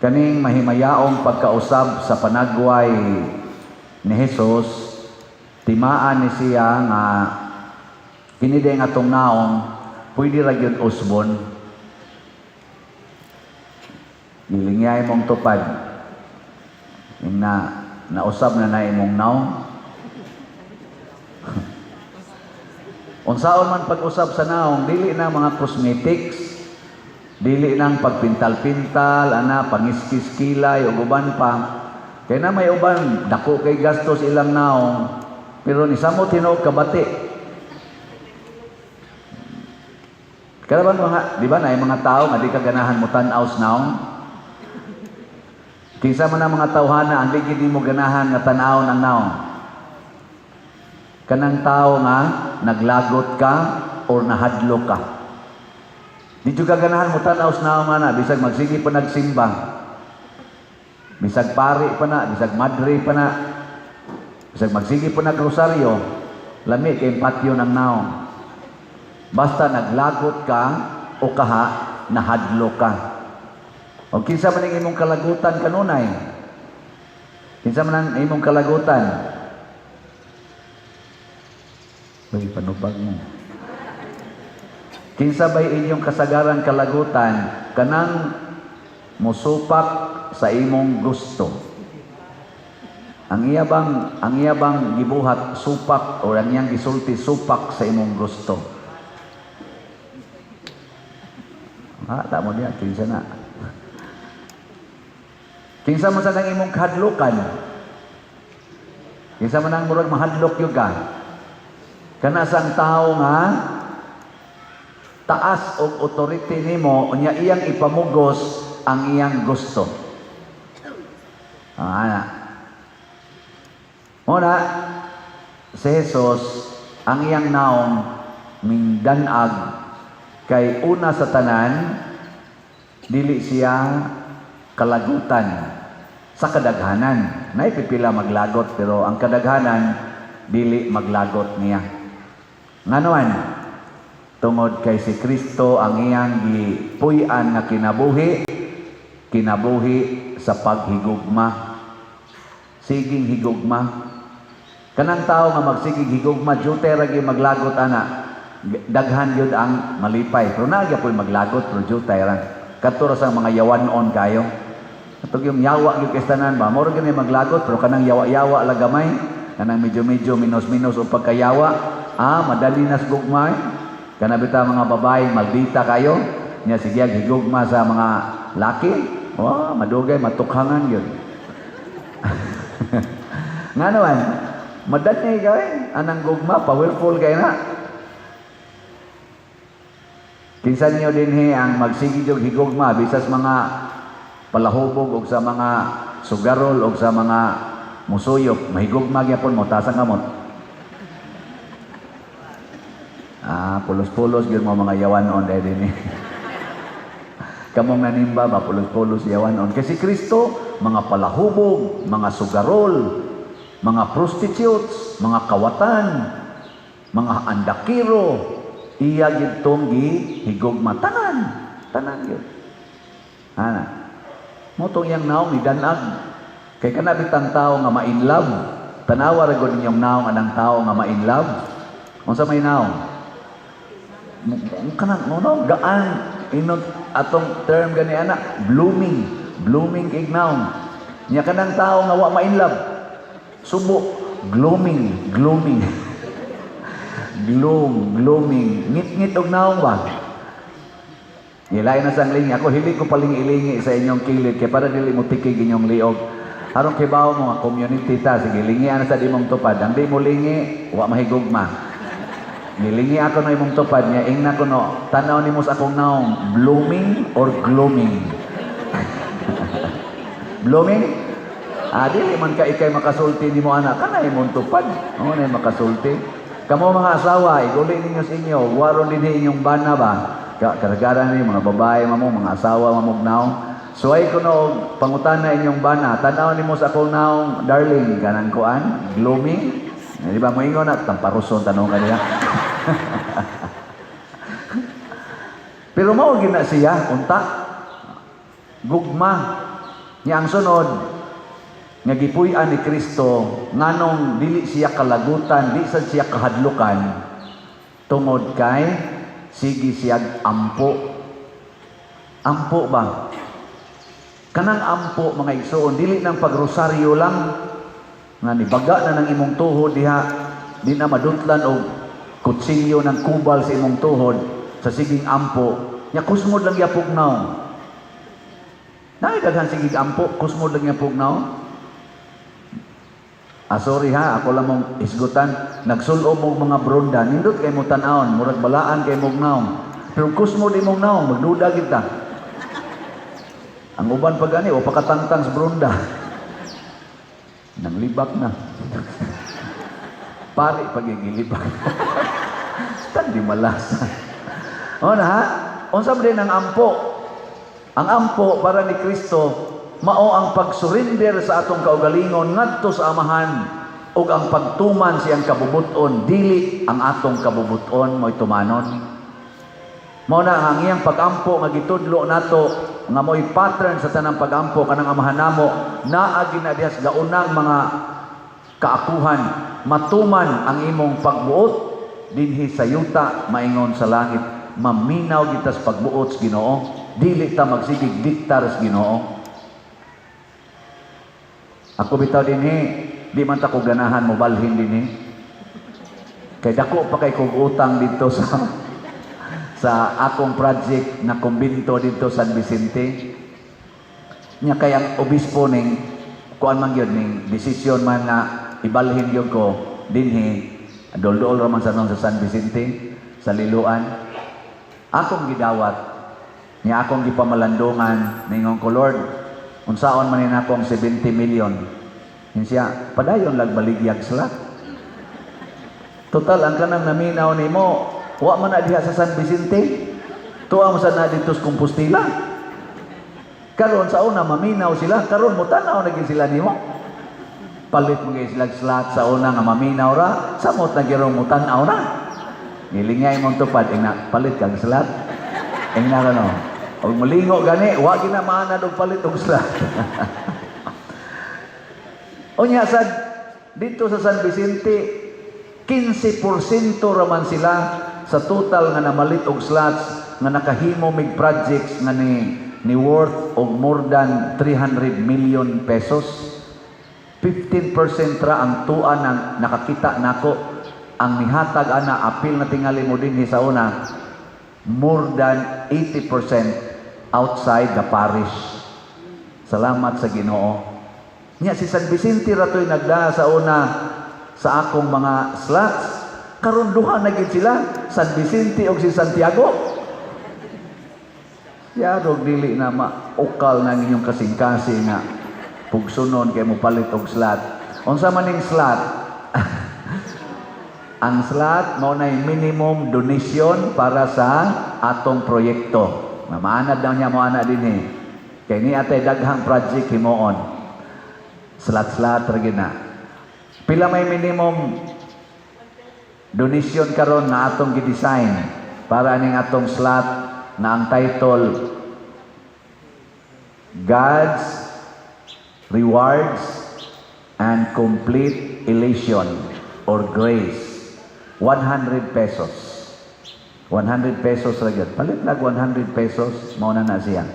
kaning mahimayaong pagkausab sa panagway ni Jesus, timaan ni siya nga kini day nga tong naong pwede ra gyud usbon. Gilingyay mong tupad na nausab na imong naong. Unsaon man pag-usab sa naong, dili na mga cosmetics, dili nang pagpintal-pintal, pangiskis-kilay, o uban pa. Kaya na may uban, dako kay gastos ilang naong, pero ni samo tinuod kabati. Kaya ba mga, di ba na yung mga tao nga di ka ganahan mo tan-aw sa naong? Kinsa man ang mga tawhana, ang di mo ganahan nga tan-aw ng naong. Kanang tao nga naglagot ka or nahadlo ka. Di juga ganahan mo tanaw sa naong nga na, bisag magsigi pa nagsimba, bisag pari pa na, bisag madre pa na, bisag magsigi pa nagrosaryo, lami kay patio ng naong. Basta naglagot ka o kaha, nahadlo ka. O kinsa man ang imong kalagutan kanunay? Kinsa man ang imong kalagutan? Bagi panubag mo. Kinsa ba'y inyong kasagaran kalagutan kanang musupak sa imong gusto? Ang iyabang gibuhat supak o ang iyang gisulti supak sa imong gusto. Tamo niya, kinsa na. Kinsa man sa nang imong kahadlukan? Kinsa man ang murag mahadlok yung ka? Kana sang tao nga taas og authority nimo unya iyang ipamugos ang iyang gusto. Muna si Jesus ang iyang naong mingdanag kay una sa tanan dili siya kalagutan sa kadaghanan. Naipipila maglagot pero ang kadaghanan dili maglagot niya. Nganuan, tungod kay si Kristo ang iyang gipuy-an nga kinabuhi sa paghigugma. Siging higugma. Kanang tao nga magsigig higugma, jute ra gyud maglagot ana. Daghan yun ang malipay. Pero nagya po'y maglagot, pero jute ra. Katura sa mga yawanon kayo. Katog yung yawa yung kistanan ba? Moro gani maglagot, pero kanang yawa-yawa lagamay. Kanang medyo-medyo, minus-minus o pagkayawa. Madali nas gugma. Kanabita mga babae, maldita kayo. Niya sige, higugma sa mga laki. Madugay, matukhangan yun. Nga naman, madali gawin. Anang gugma, powerful kayo na. Kinsan nyo din ang magsigid og higugma bisas mga palahubog o sa mga sugarol o sa mga musuyok. Mahigugma gyapon mo, tasang kamot. Pulos-pulos yun mga yawanon dahil din. Kamong nanimba ba, pulos-pulos yawanon. Kasi Kristo, mga palahubog, mga sugarol, mga prostitutes, mga kawatan, mga andakiro, iya yun itong higugma. Tanan yun. Motong yang naong idanag. Kay kanabitang tao nga ma-inlove. Tanawa rin ko ninyong naong anang tao nga ma-inlove. Kung sa may naong? Kanang gaan inong atong term gani ana blooming kay naong nya kanang tao nga wa ma-inlove subo glooming ngit og naong ba ilay na sang lingi ako hili ko paling-ilingi sa inyong kilid kay para dili mo tikig inyong liog aron kibaw mo nga community ta sige lingi ana sa dimong tupad ang di mo lingi wa mahigugma. Nilingi ako na imong tupad niya, ingna ko no, tanaw ni mo sa akong naong, blooming or glooming? Blooming? Di man ka ikay makasulti ni mo anak, ka na imong tupad. O na makasulti. Kamo mga asawa, iguli ninyo sa inyo, waron din inyong bana ba? Karagaran ni mga babae, mga asawa, mamugnaw. So ay ko no, pangutan na inyong bana, tanaw ni mo sa akong naong, darling, kanang kuan, glooming? Di ba mo ingon na, tamparuson, tanong ka niya. Pero mao gina siya unta gugma Nya ang sunod nga gipuy-an ni Kristo nganong dili siya kalagutan, di sad siya kahadlukan tungod kay sige siya ampo. Ampo ba? Kanang ampo mga igsoon dili nang pagrosaryo lang nga nibaga na ng imong tuhod diha, di na madutlan og kutsilyo ng kubal sa imong tuhod sa siging ampo. Nya kusmod lang ya pugnaw. Daghan sigig ampo, kusmod lang ya pugnaw. Sorry ha, ako lang mong isgutan. Nagsulob mo mga bronda, nindot kay mo tan-aon, murag balaan kay mo naon. Pero kusmod imong naon, magduda kita. Ang uban pag ani, o pakatangtang sa bronda. Nang libak na. Pari pagigilibak. Tandi malasa. O na ha? Unsab din ang ampo. Ang ampo para ni Kristo mao ang pagsurrender sa atong kaugalingon ngadto sa amahan ug ang pagtuman siyang kabubuton dili ang atong kabubuton mo'y tumanon. Mao na ang iyang pagampo nga gitudlo nato nga mo'y pattern sa tanang pagampo kanang amahan namo naa ginadihas gaunang mga kaakuhan matuman ang imong pagbuot dinhi sa yuta maingon sa langit. Maminaw kita sa pagbuot sa Ginoo, dili ta magsigig diktar sa Ginoo. Ako bitaw dinhi, di man ta ko ganahan mo balhin dinhi. Kay dako pa kay kog utang dito sa akong project na kumbinto dito sa San Vicente. Nya kay ang obispo ning kuan man gyud ning desisyon man na ibalhin gyud ko dinhi dol-dol ra man sa San Vicente sa Liloan. Akong gidawat niya akong gipamalandungan ningon ko, Lord, unsaon man nina akong 70 million. Siya, padayon lag baligyag sila. Total, ang kanang naminaw nimo, wa man na diha sa San Vicente, tuwa mo sa na dito sa Compostela. Karon sa una, maminaw sila. Karon mo tanaw na sila nimo. Palit mo kayo sila slot sa una nga maminaw ra, samot na girong mo tanaw na. Nilingay mong tupad, palit kang slot. Na no. Og malingo gani, wa ginamana og palit og slot. Unya sad dito sa San Vicente, 15% raman sila sa total nga namalit og slots nga nakahimo mig projects nga ni worth og more than 300 million pesos. 15% ra ang tuan ang nakakita nako. Ang nihatag ana apil na tingali mo din sa una, more than 80% outside the parish. Salamat sa Ginoo. Nya si San Vicente ratoy nagda sa una sa akong mga slots. Karon duha na gid sila, San Vicente ug si Santiago. Yadog dili na maukal na inyong kasing-kasing nga pugsunon kay mo palit og slot. Unsa man ning slot? Ang slot mao nay minimum donation para sa atong proyekto. Maanad daw niya mo ana dinhi. Kay ni atay daghang project himuon. Slot ra gyud na. Pila may minimum donation karon na atong gi-design para ning atong slot na ang title God's Rewards and Complete Elation or Grace. 100 pesos. 100 pesos ra gyud. Palit lag 100 pesos mao na siya.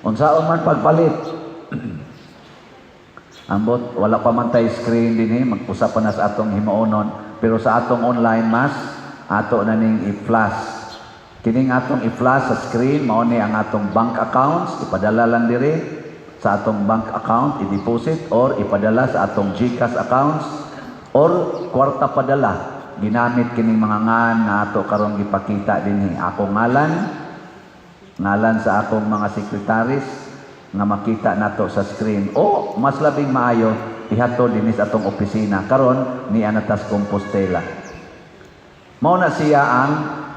Unsaon man pagpalit. Ambot wala pa man tay screen dinhi, mag-usap pa na sa atong himuonon, pero sa atong online mas ato na ning i-flash. Kining atong i-flash sa screen mao ni ang atong bank accounts, ipadala lang diri sa atong bank account, i-deposit or ipadala sa atong GCash accounts or kwarta padala. Ginamit kining mga ngan na ato karon gipakita dinhi. Ako ngalan sa akong mga sekretaris nga makita nato sa screen. O mas labing maayo ihatod dinhi sa atong opisina karon ni Anatas Compostela. Mao na siya ang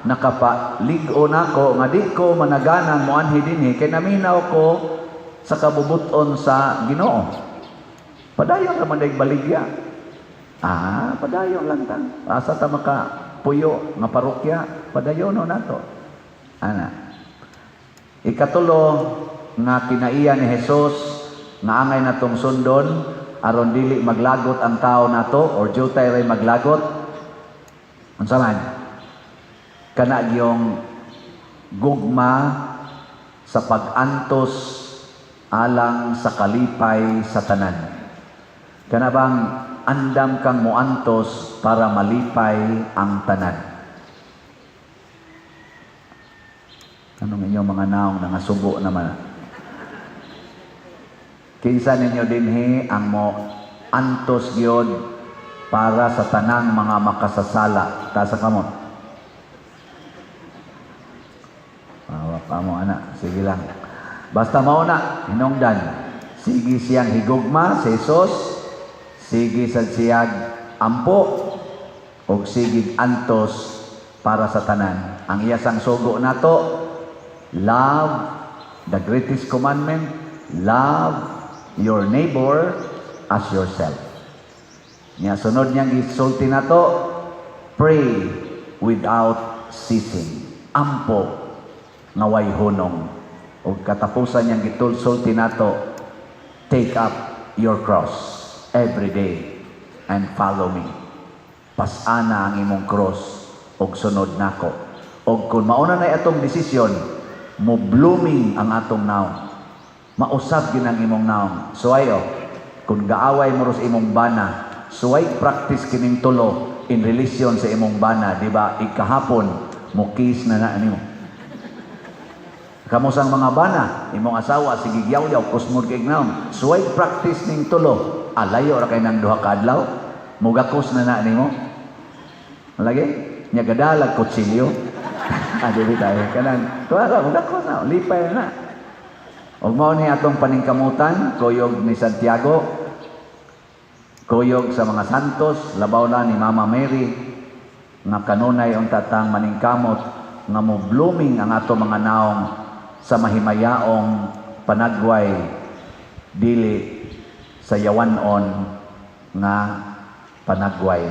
nakapalig-o nako nga di ko managanang moanhi dinhi kay naminaw ko sa kabubuton sa Ginoo. Padayon ra man baligya. Padayon lang ta. Asa ta makapuyo nga parokya, padayon nato. Ana. Ikatulo nga kinaiya ni Jesus nga angay natong sundon aron dili maglagot ang tao nato or jutay ray maglagot. Unsa man? Kana gyung gugma sa pag-antos alang sa kalipay sa tanan. Kana bang andam kang muantos para malipay ang tanan? Anong inyong mga naong nangasubo naman? Kinsa ninyo dinhi ang mo antos gyud para sa tanang mga makasasala ta sa kamot? Awa pa mo ana, sige lang. Basta mao na hinungdan. Sige siyang higugma sa Hesus, sige sad siyag ampo ug sige antos para sa tanan. Ang iyasang sugo nato, love, the greatest commandment, love your neighbor as yourself. Nya sunod niyang gisulti nato, pray without ceasing. Ampo nga way hunong. O katapusan niyang gitulsulti nato, take up your cross every day and follow me. Pasana ang imong cross og sunod nako. Og kung mauna na atong desisyon, mo blooming ang atong naong. Mausab gyud ang imong naong. Suwayo, kung gaaway mo sa imong bana, suway practice kining tulo in relation sa imong bana, di ba? Ikahapon, mo kiss na nimo. Kamusang mga bana, imong asawa, sige gyaw-yaw, kusmod kay naong. Suway practice ning tulo, alayo ra kay nang duha ka adlaw, mugakos na nimo. Lagi, nya gadalag kutsilyo. Dili tayo kanang tuwa mugakos na, lipay na. Og mao ni atong paningkamutan, kuyog ni Santiago, kuyog sa mga santos, labaw na ni Mama Mary, nga kanunay ang tatang maningkamot, nga mo blooming ang ato mga naong sa mahimayaong panagway, dili sa yawanon nga panagway.